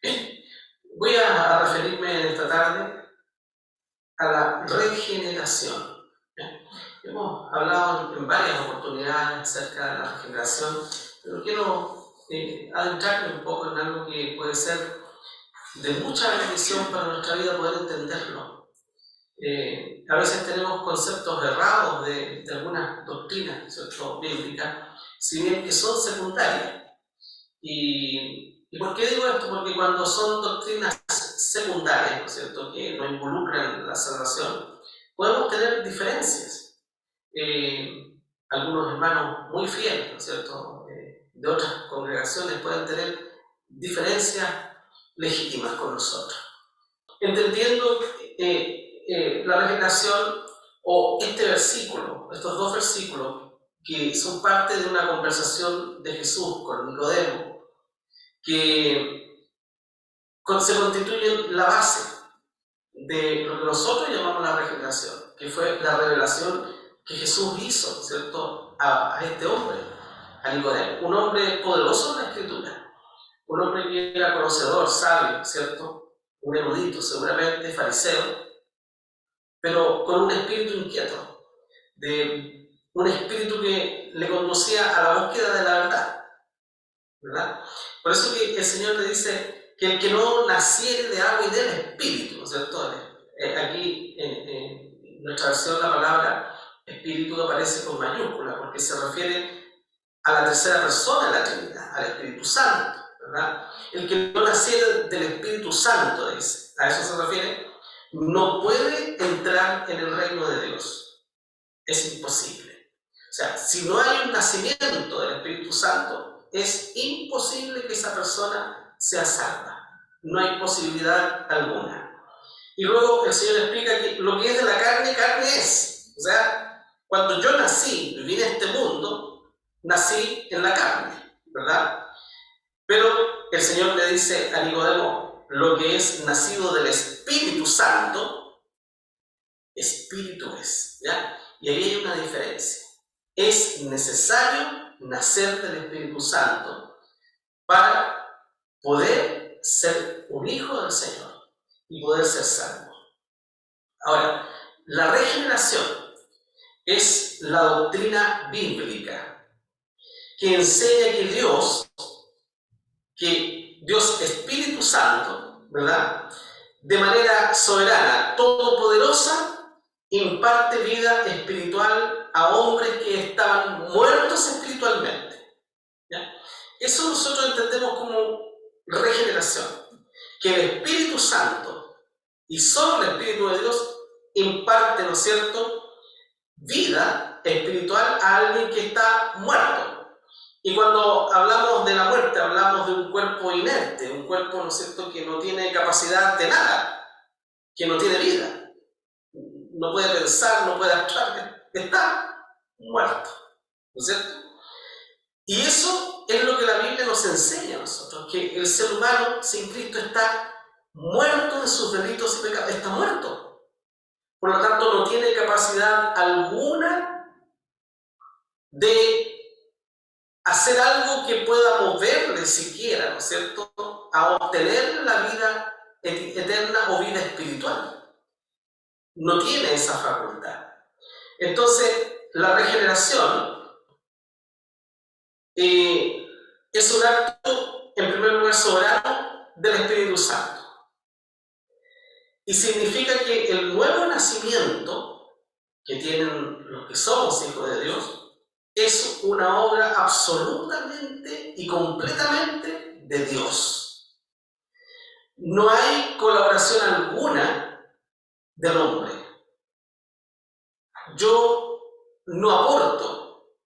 Voy a referirme esta tarde a la regeneración. Hemos hablado en varias oportunidades acerca de la regeneración, pero quiero adentrarme un poco en algo que puede ser de mucha bendición para nuestra vida poder entenderlo. A veces tenemos conceptos errados de algunas doctrinas, ¿cierto?, bíblicas, si bien que son secundarias. ¿Y por qué digo esto? Porque cuando son doctrinas secundarias, ¿no es cierto?, que no involucran la salvación, podemos tener diferencias. Algunos hermanos muy fieles, ¿no es cierto?, de otras congregaciones pueden tener diferencias legítimas con nosotros. Entendiendo la regeneración o este versículo, estos dos versículos, que son parte de una conversación de Jesús con Nicodemo, que se constituyen la base de lo que nosotros llamamos la regeneración, que fue la revelación que Jesús hizo, ¿cierto?, a este hombre, a Nicodemo, un hombre poderoso en la Escritura, un hombre que era conocedor, sabio, ¿cierto?, un erudito, seguramente fariseo, pero con un espíritu inquieto, de un espíritu que le conducía a la búsqueda de la verdad, ¿verdad? Por eso que el Señor le dice que el que no naciere de agua y del espíritu, ¿no es cierto? Aquí en nuestra versión la palabra espíritu aparece con mayúscula porque se refiere a la tercera persona de la Trinidad, al Espíritu Santo, ¿verdad? El que no naciere del Espíritu Santo, dice, a eso se refiere, no puede entrar en el reino de Dios. Es imposible. O sea, si no hay un nacimiento del Espíritu Santo, es imposible que esa persona sea salva. No hay posibilidad alguna. Y luego el Señor explica que lo que es de la carne, carne es. O sea, cuando yo nací, viví en este mundo, nací en la carne, ¿verdad? Pero el Señor le dice a Nicodemo, lo que es nacido del Espíritu Santo, espíritu es, ¿ya? Y ahí hay una diferencia. Es necesario nacer del Espíritu Santo para poder ser un hijo del Señor y poder ser salvo. Ahora, la regeneración es la doctrina bíblica que enseña que Dios Espíritu Santo, ¿verdad?, de manera soberana, todopoderosa, imparte vida espiritual a hombres que estaban muertos espiritualmente, ¿ya? Eso nosotros entendemos como regeneración, que el Espíritu Santo y solo el Espíritu de Dios imparte, ¿no es cierto?, vida espiritual a alguien que está muerto. Y cuando hablamos de la muerte, hablamos de un cuerpo inerte, un cuerpo, ¿no es cierto?, que no tiene capacidad de nada, que no tiene vida, no puede pensar, no puede actuar, está muerto, ¿no es cierto? Y eso es lo que la Biblia nos enseña a nosotros, que el ser humano sin Cristo está muerto en sus delitos y pecados, está muerto. Por lo tanto, no tiene capacidad alguna de hacer algo que pueda moverle siquiera, ¿no es cierto?, a obtener la vida eterna o vida espiritual. No tiene esa facultad. Entonces, la regeneración es un acto, en primer lugar, soberano del Espíritu Santo. Y significa que el nuevo nacimiento que tienen los que somos hijos de Dios es una obra absolutamente y completamente de Dios. No hay colaboración alguna del hombre. Yo no aporto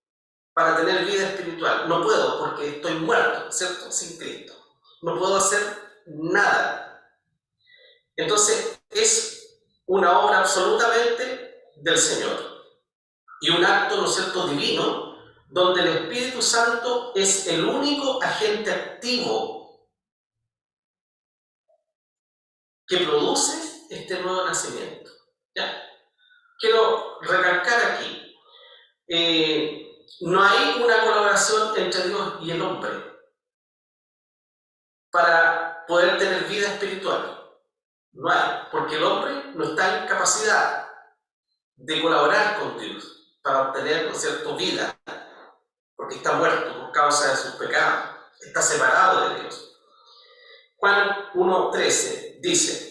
para tener vida espiritual. No puedo porque estoy muerto, ¿cierto?, sin Cristo. No puedo hacer nada. Entonces es una obra absolutamente del Señor. Y un acto, ¿no es cierto?, divino, donde el Espíritu Santo es el único agente activo que produce este nuevo nacimiento. ¿Ya? Quiero recalcar aquí, no hay una colaboración entre Dios y el hombre para poder tener vida espiritual. No hay, porque el hombre no está en capacidad de colaborar con Dios para obtener, ¿no es cierto?, vida, porque está muerto por causa de sus pecados, está separado de Dios. Juan 1:13 dice: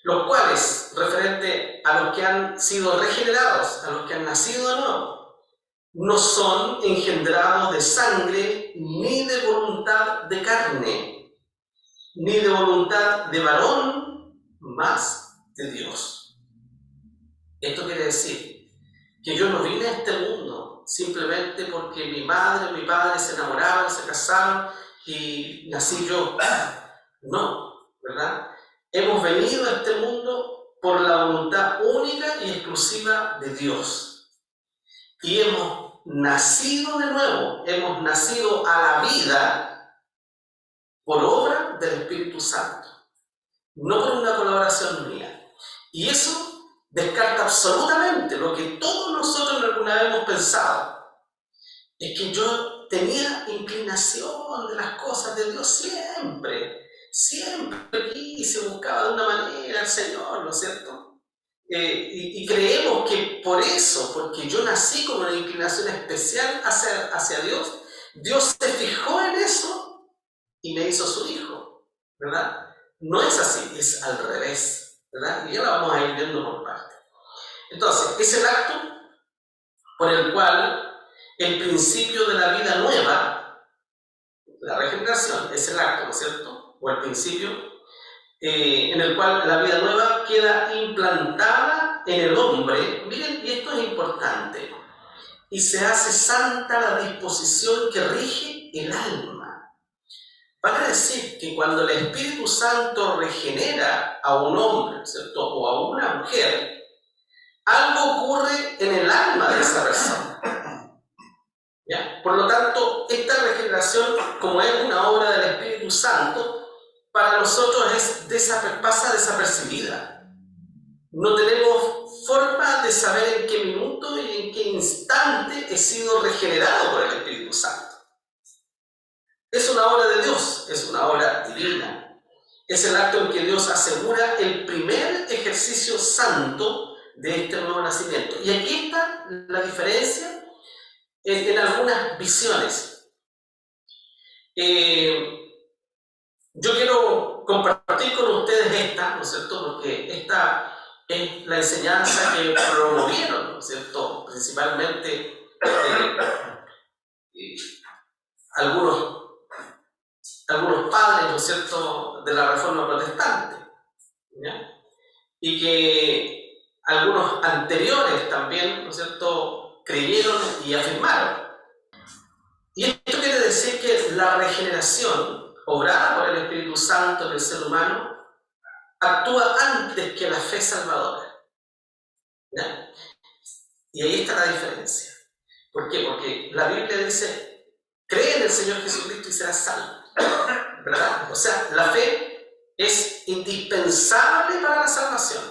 los cuales, referente a los que han sido regenerados, a los que han nacido de nuevo, no son engendrados de sangre, ni de voluntad de carne, ni de voluntad de varón, mas de Dios. Esto quiere decir que yo no vine a este mundo simplemente porque mi madre o mi padre se enamoraron, se casaron y nací yo. No, ¿verdad? Hemos venido a este mundo por la voluntad única y exclusiva de Dios. Y hemos nacido de nuevo, hemos nacido a la vida por obra del Espíritu Santo, no por una colaboración mía. Y eso descarta absolutamente lo que todos nosotros alguna vez hemos pensado. Es que yo tenía inclinación de las cosas de Dios siempre quise, buscaba de una manera al Señor, ¿no es cierto? Y creemos que por eso, porque yo nací con una inclinación especial hacia Dios, Dios se fijó en eso y me hizo su hijo, ¿verdad? No es así, es al revés, ¿verdad? Y ya lo vamos a ir viendo por partes. Entonces, es el acto por el cual el principio de la vida nueva, la regeneración, es el acto, ¿no es cierto? O el principio en el cual la vida nueva queda implantada en el hombre. Miren, y esto es importante, y se hace santa la disposición que rige el alma. Van a decir que cuando el Espíritu Santo regenera a un hombre, ¿cierto?, o a una mujer, algo ocurre en el alma de esa persona. ¿Ya? Por lo tanto, esta regeneración, como es una obra del Espíritu Santo, para nosotros pasa desapercibida. No tenemos forma de saber en qué minuto y en qué instante he sido regenerado por el Espíritu Santo. Es una obra de Dios, es una obra divina. Es el acto en que Dios asegura el primer ejercicio santo de este nuevo nacimiento. Y aquí está la diferencia en algunas visiones. Yo quiero compartir con ustedes esta, ¿no es cierto?, porque esta es la enseñanza que promovieron, ¿no es cierto?, principalmente algunos padres, ¿no es cierto?, de la Reforma Protestante, ¿ya? Y que algunos anteriores también, ¿no es cierto?, creyeron y afirmaron. Y esto quiere decir que la regeneración obrada por el Espíritu Santo en el ser humano actúa antes que la fe salvadora. ¿Ya? Y ahí está la diferencia. ¿Por qué? Porque la Biblia dice: cree en el Señor Jesucristo y serás salvo, ¿verdad? O sea, la fe es indispensable para la salvación.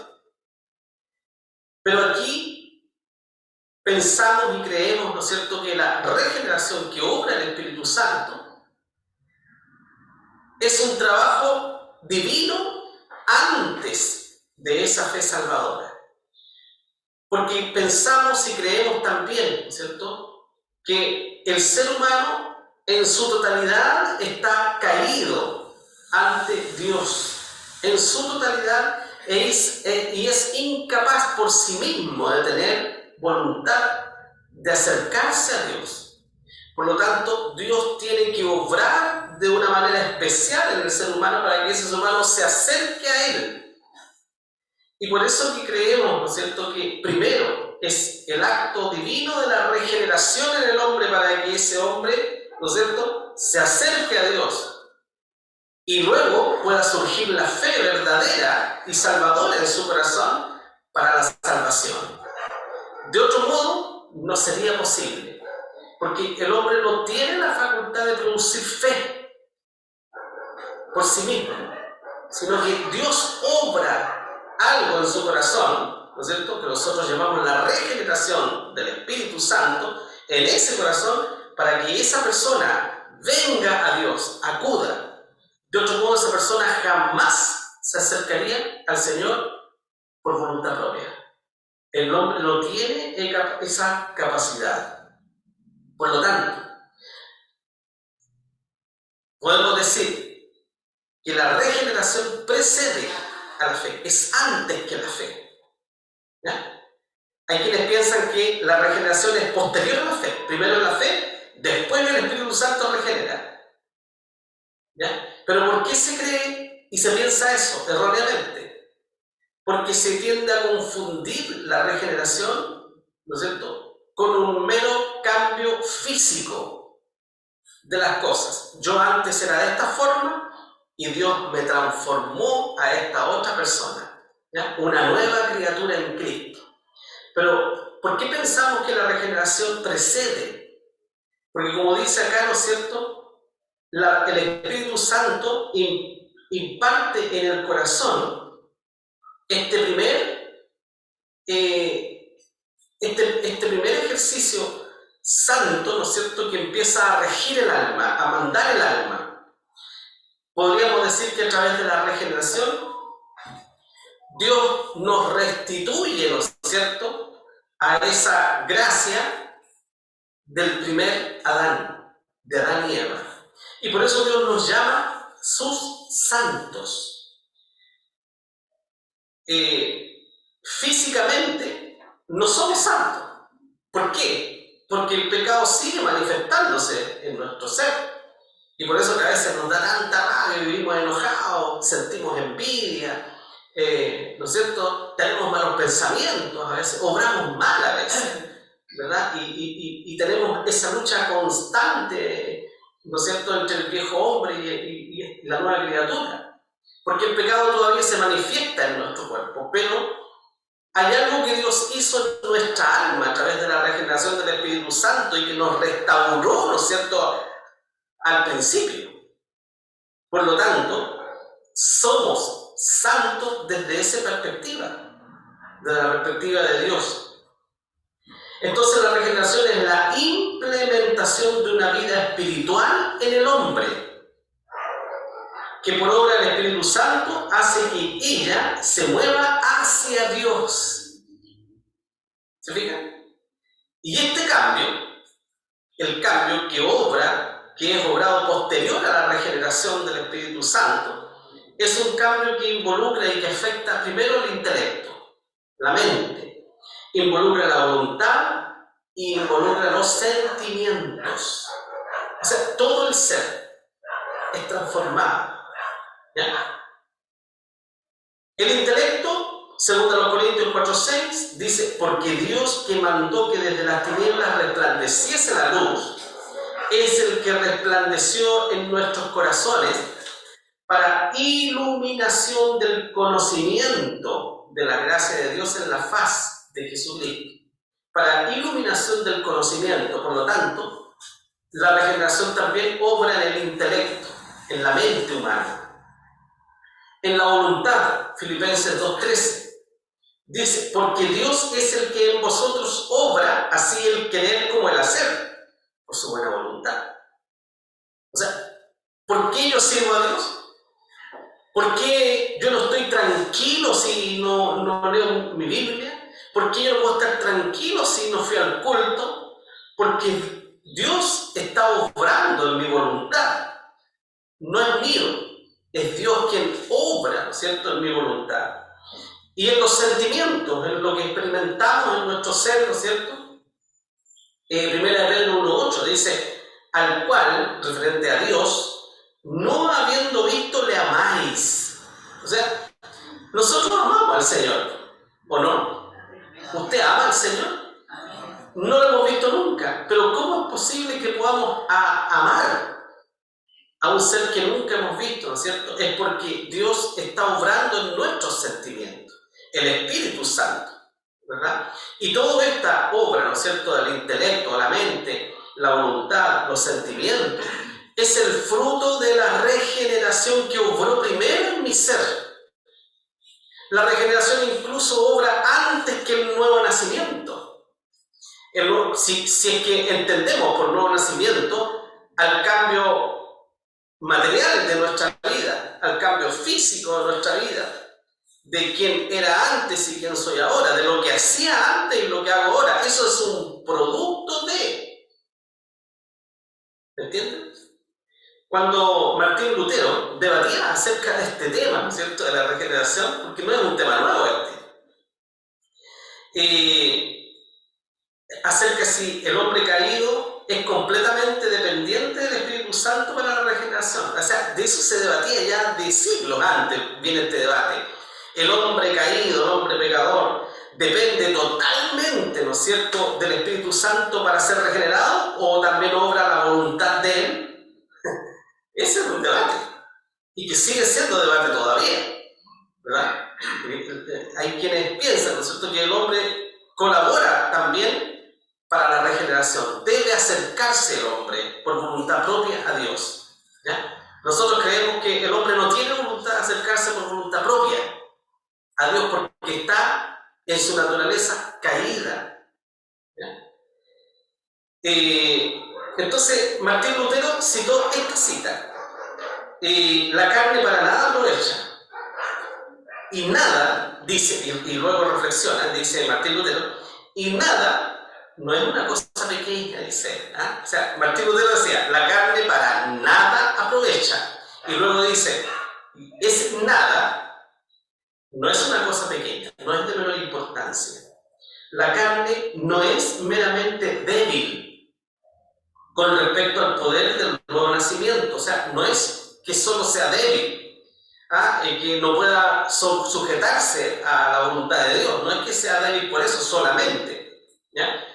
Pero aquí pensamos y creemos, ¿no es cierto?, que la regeneración que obra el Espíritu Santo es un trabajo divino antes de esa fe salvadora. Porque pensamos y creemos también, ¿no es cierto?, que el ser humano en su totalidad está caído ante Dios. En su totalidad y es incapaz por sí mismo de tener voluntad de acercarse a Dios. Por lo tanto, Dios tiene que obrar de una manera especial en el ser humano para que ese ser humano se acerque a Él. Y por eso que creemos, ¿no es cierto?, que primero es el acto divino de la regeneración en el hombre para que ese hombre, ¿no es cierto?, se acerque a Dios. Y luego pueda surgir la fe verdadera y salvadora en su corazón para la salvación. De otro modo, no sería posible. Porque el hombre no tiene la facultad de producir fe por sí mismo, sino que Dios obra algo en su corazón, ¿no es cierto?, que nosotros llamamos la regeneración del Espíritu Santo en ese corazón para que esa persona venga a Dios, acuda. De De otro modo, esa persona jamás se acercaría al Señor por voluntad propia. El hombre no tiene esa capacidad. Por lo tanto, podemos decir que la regeneración precede a la fe, es antes que la fe. ¿Ya? Hay quienes piensan que la regeneración es posterior a la fe. Primero la fe, después el Espíritu Santo regenera. ¿Ya? Pero ¿por qué se cree y se piensa eso erróneamente? Porque se tiende a confundir la regeneración, ¿no es cierto?, con un mero cambio físico de las cosas. Yo antes era de esta forma y Dios me transformó a esta otra persona, ¿ya? Una nueva criatura en Cristo. Pero, ¿por qué pensamos que la regeneración precede? Porque como dice acá, ¿no es cierto?, el Espíritu Santo imparte en el corazón este primer ejercicio santo, ¿no es cierto?, que empieza a regir el alma, a mandar el alma. Podríamos decir que a través de la regeneración Dios nos restituye, ¿no es cierto?, a esa gracia del primer Adán, de Adán y Eva. Y por eso Dios nos llama sus santos. Físicamente no somos santos. ¿Por qué? Porque el pecado sigue manifestándose en nuestro ser. Y por eso que a veces nos da tanta rabia, vivimos enojados, sentimos envidia, ¿no es cierto?, tenemos malos pensamientos a veces, obramos mal a veces, ¿verdad? Y tenemos esa lucha constante, ¿no es cierto?, entre el viejo hombre y la nueva criatura. Porque el pecado todavía se manifiesta en nuestro cuerpo, pero hay algo que Dios hizo en nuestra alma a través de la regeneración del Espíritu Santo y que nos restauró, ¿no es cierto?, al principio. Por lo tanto, somos santos desde esa perspectiva, desde la perspectiva de Dios. Entonces la regeneración es la implementación de una vida espiritual en el hombre, que por obra del Espíritu Santo hace que ella se mueva hacia Dios. ¿Se fijan? Y este cambio, el cambio que es obrado posterior a la regeneración del Espíritu Santo, es un cambio que involucra y que afecta primero el intelecto, la mente, involucra la voluntad y involucra los sentimientos. O sea, todo el ser es transformado. ¿Ya? El intelecto, según los Corintios 4:6, dice: porque Dios, que mandó que desde las tinieblas resplandeciese la luz, es el que resplandeció en nuestros corazones para iluminación del conocimiento de la gracia de Dios en la faz de Jesucristo. Para iluminación del conocimiento. Por lo tanto, la regeneración también obra en el intelecto, en la mente humana. En la voluntad, Filipenses 2:13, dice: porque Dios es el que en vosotros obra así el querer como el hacer, por su buena voluntad. O sea, ¿por qué yo sirvo a Dios? ¿Por qué yo no estoy tranquilo si no leo mi Biblia? ¿Por qué yo no puedo estar tranquilo si no fui al culto? Porque Dios está obrando en mi voluntad. No es mío, es Dios quien obra, ¿no es cierto?, en mi voluntad. Y en los sentimientos, en lo que experimentamos en nuestro ser, ¿no es cierto? 1 Pedro 1:8 dice: al cual, referente a Dios, no habiendo visto le amáis. O sea, nosotros amamos al Señor, ¿o no? ¿Usted ama al Señor? No lo hemos visto nunca, pero ¿cómo es posible que podamos amar a un ser que nunca hemos visto, ¿no es cierto? Es porque Dios está obrando en nuestros sentimientos, el Espíritu Santo, ¿verdad? Y toda esta obra, ¿no es cierto?, del intelecto, la mente, la voluntad, los sentimientos, es el fruto de la regeneración que obró primero en mi ser. La regeneración incluso obra antes que el nuevo nacimiento. Si es que entendemos por nuevo nacimiento al cambio material de nuestra vida, al cambio físico de nuestra vida, de quién era antes y quién soy ahora, de lo que hacía antes y lo que hago ahora. Eso es un producto de... ¿Me entienden? Cuando Martín Lutero debatía acerca de este tema, ¿no es cierto?, de la regeneración, porque no es un tema nuevo acerca si el hombre caído es completamente dependiente del Espíritu Santo para la regeneración. O sea, de eso se debatía ya de siglos antes, viene este debate. El hombre caído, el hombre pecador, depende totalmente, ¿no es cierto?, del Espíritu Santo para ser regenerado, o también obra la voluntad de él. Ese es un debate, y que sigue siendo debate todavía, ¿verdad? Hay quienes piensan, ¿no es cierto?, que el hombre colabora también para la regeneración. Debe acercarse el hombre por voluntad propia a Dios, ¿ya? Nosotros creemos que el hombre no tiene voluntad de acercarse por voluntad propia a Dios porque está en su naturaleza caída, ¿ya? Entonces, Martín Lutero citó esta cita: la carne para nada aprovecha, y nada, dice, y luego reflexiona, dice Martín Lutero, y nada no es una cosa pequeña, dice. O sea, Martín Lutero decía, la carne para nada aprovecha, y luego dice, ese nada no es una cosa pequeña, no es de menor importancia. La carne no es meramente débil con respecto al poder del nuevo nacimiento. O sea, no es que solo sea débil, que no pueda sujetarse a la voluntad de Dios. No es que sea débil por eso solamente, ¿ya?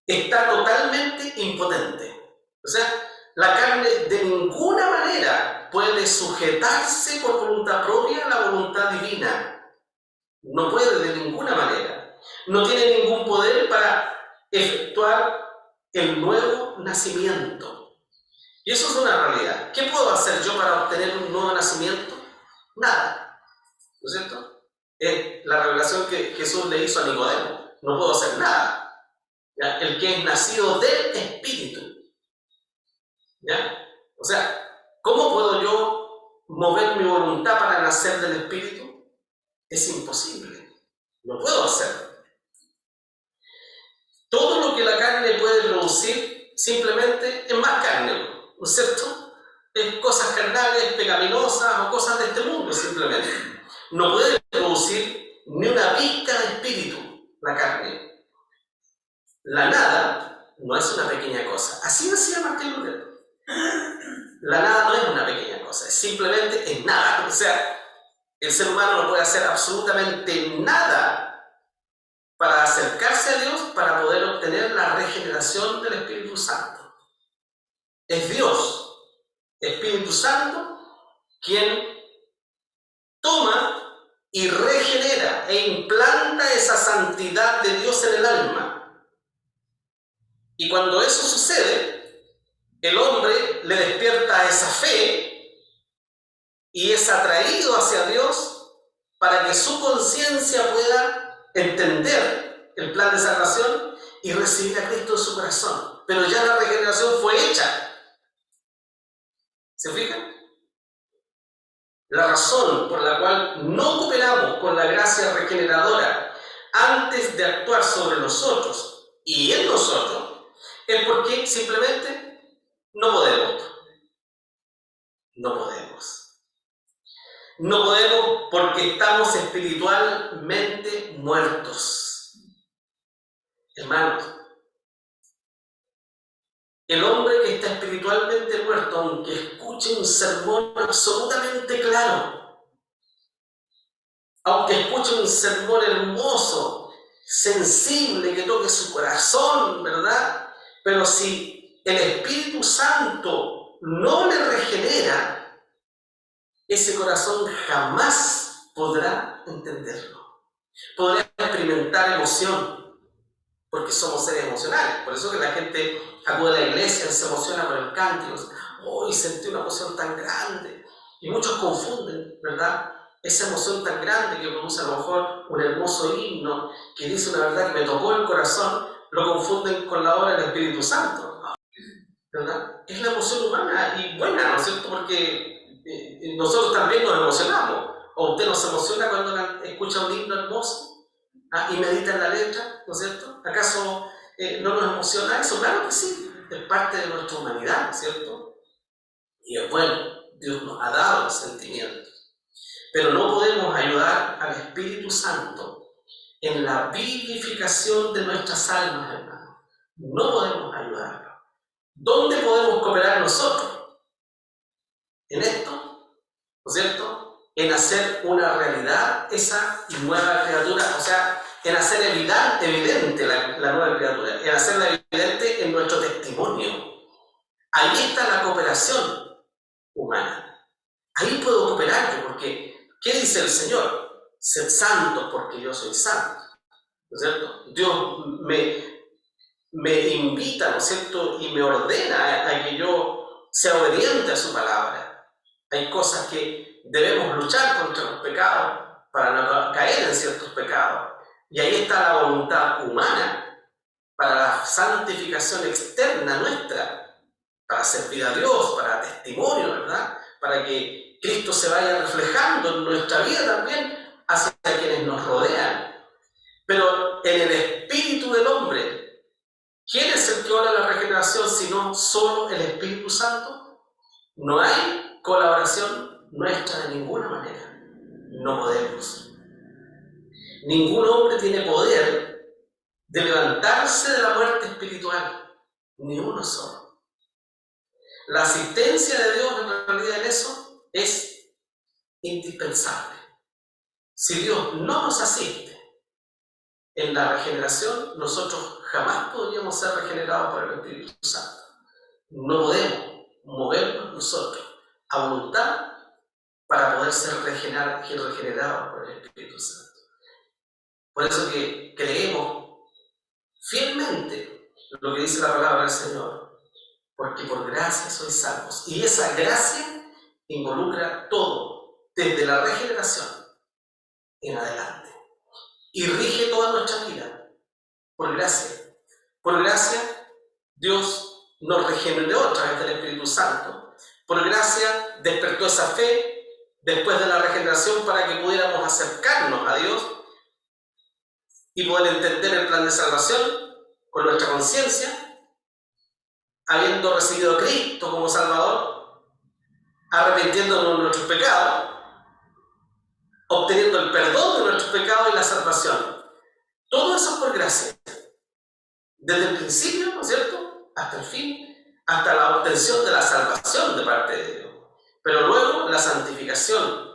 Está totalmente impotente. O sea, la carne de ninguna manera puede sujetarse por voluntad propia a la voluntad divina. No puede de ninguna manera. No tiene ningún poder para efectuar el nuevo nacimiento. Y eso es una realidad. ¿Qué puedo hacer yo para obtener un nuevo nacimiento? Nada. ¿No es cierto? Es la revelación que Jesús le hizo a Nicodemo. No puedo hacer nada. ¿Ya? El que es nacido del Espíritu. ¿Ya? O sea, ¿cómo puedo yo mover mi voluntad para nacer del Espíritu? Es imposible. No puedo hacerlo. Todo lo que la carne puede producir simplemente es más carne, ¿no es cierto? Es cosas carnales, pecaminosas o cosas de este mundo simplemente. No puede producir ni una pizca de espíritu la carne. La nada no es una pequeña cosa. Así decía Martín Lutero. La nada no es una pequeña cosa, simplemente es nada. O sea, el ser humano no puede hacer absolutamente nada para acercarse a Dios para poder obtener la regeneración del Espíritu Santo. Es Dios, Espíritu Santo, quien toma y regenera e implanta esa santidad de Dios en el alma. Y cuando eso sucede, el hombre le despierta esa fe y es atraído hacia Dios para que su conciencia pueda entender el plan de salvación y recibir a Cristo en su corazón. Pero ya la regeneración fue hecha. ¿Se fijan? La razón por la cual no cooperamos con la gracia regeneradora antes de actuar sobre nosotros y en nosotros es porque simplemente no podemos. No podemos. No podemos porque estamos espiritualmente muertos. Hermanos, el hombre que está espiritualmente muerto, aunque escuche un sermón absolutamente claro, aunque escuche un sermón hermoso, sensible, que toque su corazón, ¿verdad? Pero si el Espíritu Santo no le regenera, ese corazón jamás podrá entenderlo. Podrá experimentar emoción, porque somos seres emocionales. Por eso que la gente acude a la iglesia y se emociona por el cántico. Hoy sentí una emoción tan grande. Y muchos confunden, ¿verdad?, esa emoción tan grande que produce a lo mejor un hermoso himno que dice una verdad que me tocó el corazón, lo confunden con la obra del Espíritu Santo, ¿verdad? Es la emoción humana y buena, ¿no es cierto? Porque nosotros también nos emocionamos. ¿O usted no se emociona cuando escucha un himno hermoso y medita en la letra, ¿no es cierto? ¿Acaso no nos emociona eso? Claro que sí, es parte de nuestra humanidad, ¿no es cierto? Y es bueno, Dios nos ha dado los sentimientos. Pero no podemos ayudar al Espíritu Santo en la vivificación de nuestras almas, hermanos. No podemos ayudarlo. ¿Dónde podemos cooperar nosotros? En esto, ¿no es cierto? En hacer una realidad esa nueva criatura, o sea, en hacer evidente la nueva criatura, en hacerla evidente en nuestro testimonio. Ahí está la cooperación humana. Ahí puedo cooperar yo, porque ¿qué dice el Señor? Sed santos porque yo soy santo, ¿no es cierto? Dios me invita, ¿no es cierto? Y me ordena a que yo sea obediente a su palabra. Hay cosas que debemos luchar contra los pecados para no caer en ciertos pecados. Y ahí está la voluntad humana para la santificación externa nuestra, para servir a Dios, para testimonio, ¿verdad? Para que Cristo se vaya reflejando en nuestra vida también hacia quienes nos rodean. Pero en el espíritu del hombre, ¿quién es el que obra la regeneración sino solo el Espíritu Santo? No hay colaboración nuestra de ninguna manera. No podemos. Ningún hombre tiene poder de levantarse de la muerte espiritual. Ni uno solo. La asistencia de Dios en realidad en eso es indispensable. Si Dios no nos asiste en la regeneración, nosotros jamás podríamos ser regenerados por el Espíritu Santo. No podemos movernos nosotros a voluntad para poder ser regenerados por el Espíritu Santo. Por eso que creemos fielmente lo que dice la palabra del Señor, porque por gracia sois salvos. Y esa gracia involucra todo, desde la regeneración en adelante. Y rige toda nuestra vida, por gracia. Por gracia, Dios nos regeneró a través del Espíritu Santo. Por gracia, despertó esa fe después de la regeneración para que pudiéramos acercarnos a Dios y poder entender el plan de salvación con nuestra conciencia, habiendo recibido a Cristo como Salvador, arrepintiéndonos de nuestros pecados, obteniendo el perdón de nuestros pecados y la salvación. Todo eso es por gracia. Desde el principio, ¿no es cierto?, hasta el fin, hasta la obtención de la salvación de parte de Dios. Pero luego la santificación,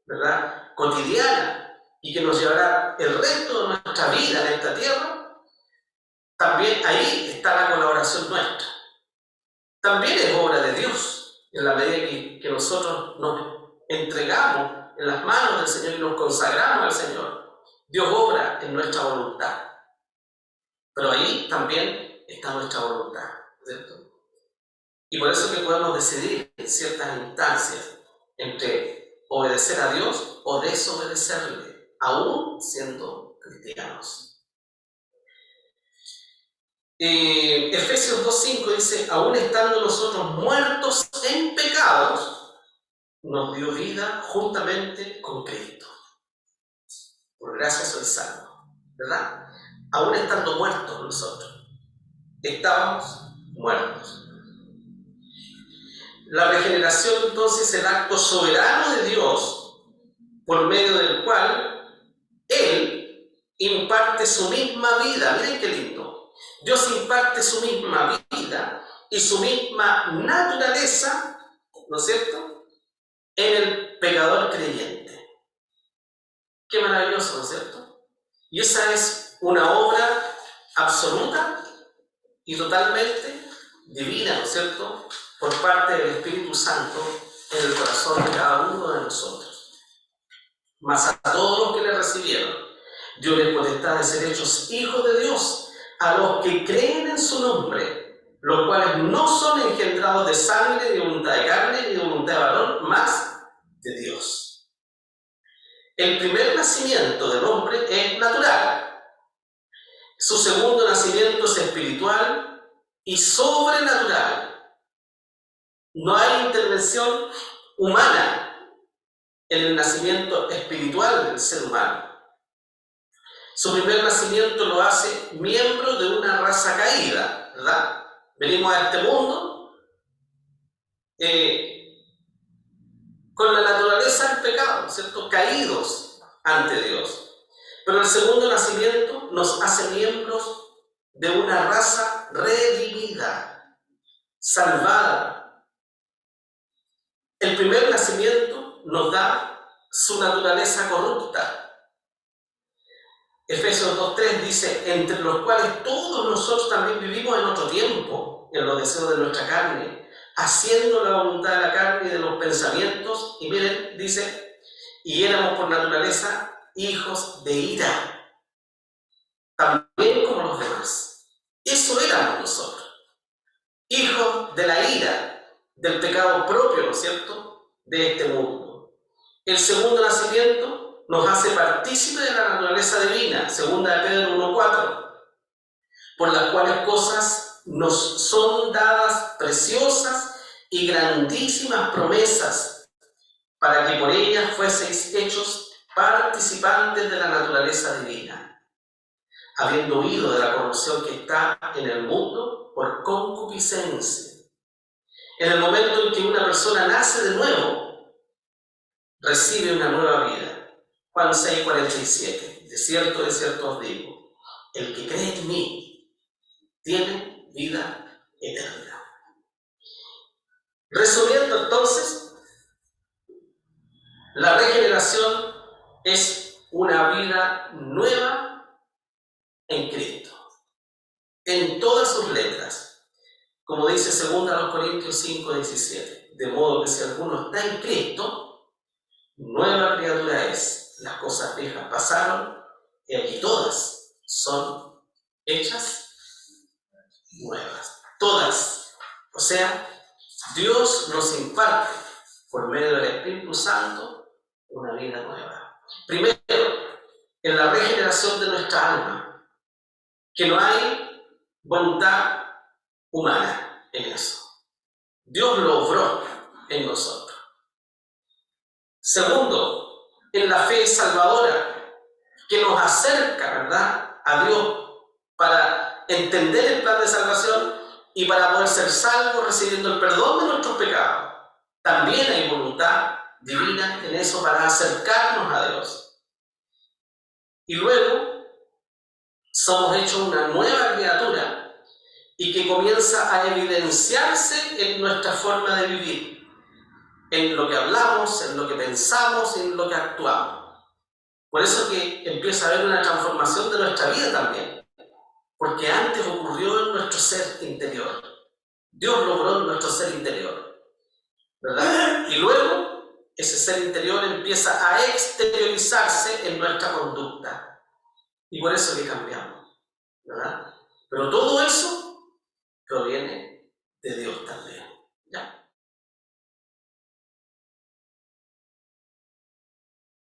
¿verdad?, cotidiana, y que nos llevará el resto de nuestra vida en esta tierra, también ahí está la colaboración nuestra. También es obra de Dios, en la medida que nosotros nos entregamos en las manos del Señor y nos consagramos al Señor. Dios obra en nuestra voluntad. Pero ahí también está nuestra voluntad, ¿cierto? Y por eso que podemos decidir en ciertas instancias entre obedecer a Dios o desobedecerle, aún siendo cristianos. Efesios 2:5 dice, aún estando nosotros muertos en pecados, nos dio vida juntamente con Cristo. Por gracia soy salvo, ¿verdad? Aún estando muertos nosotros, estábamos muertos. La regeneración entonces es el acto soberano de Dios por medio del cual Él imparte su misma vida. Miren qué lindo. Dios imparte su misma vida y su misma naturaleza, ¿no es cierto?, en el pecador creyente. Qué maravilloso, ¿no es cierto? Y esa es una obra absoluta y totalmente divina, ¿no es cierto?, por parte del Espíritu Santo en el corazón de cada uno de nosotros. Mas a todos los que le recibieron, dio la potestad de ser hechos hijos de Dios, a los que creen en su nombre, los cuales no son engendrados de sangre, ni de voluntad de carne, ni de voluntad de varón, mas de Dios. El primer nacimiento del hombre es natural. Su segundo nacimiento es espiritual y sobrenatural. No hay intervención humana en el nacimiento espiritual del ser humano. Su primer nacimiento lo hace miembro de una raza caída, ¿verdad? Venimos a este mundo con la naturaleza del pecado, ¿cierto? Caídos ante Dios. Pero el segundo nacimiento nos hace miembros de una raza redimida, salvada. El primer nacimiento nos da su naturaleza corrupta. Efesios 2:3 dice, entre los cuales todos nosotros también vivimos en otro tiempo, en los deseos de nuestra carne, haciendo la voluntad de la carne y de los pensamientos, y miren, dice, y éramos por naturaleza hijos de ira, también como los demás. Eso éramos nosotros, hijos de la ira, del pecado propio, ¿no es cierto?, de este mundo. El segundo nacimiento nos hace partícipe de la naturaleza divina, segunda de Pedro 1:4, por las cuales cosas nos son dadas preciosas y grandísimas promesas, para que por ellas fueseis hechos participantes de la naturaleza divina, habiendo huido de la corrupción que está en el mundo por concupiscencia. En el momento en que una persona nace de nuevo, recibe una nueva vida. Juan 6:47, de cierto os digo, el que cree en mí tiene vida eterna. Resumiendo entonces, la regeneración es una vida nueva en Cristo, en todas sus letras, como dice 2 Corintios 5:17, de modo que si alguno está en Cristo, nueva criatura es. Las cosas viejas pasaron y aquí todas son hechas nuevas. Todas. O sea, Dios nos imparte por medio del Espíritu Santo una vida nueva. Primero, en la regeneración de nuestra alma, que no hay voluntad humana en eso. Dios lo obró en nosotros. Segundo, en la fe salvadora, que nos acerca, ¿verdad?, a Dios para entender el plan de salvación y para poder ser salvos recibiendo el perdón de nuestros pecados. También hay voluntad divina en eso para acercarnos a Dios. Y luego somos hechos una nueva criatura y que comienza a evidenciarse en nuestra forma de vivir, en lo que hablamos, en lo que pensamos, en lo que actuamos. Por eso que empieza a haber una transformación de nuestra vida también, porque antes ocurrió en nuestro ser interior. Dios logró en nuestro ser interior, ¿verdad? Y luego ese ser interior empieza a exteriorizarse en nuestra conducta. Y por eso que cambiamos, ¿verdad? Pero todo eso proviene de Dios también.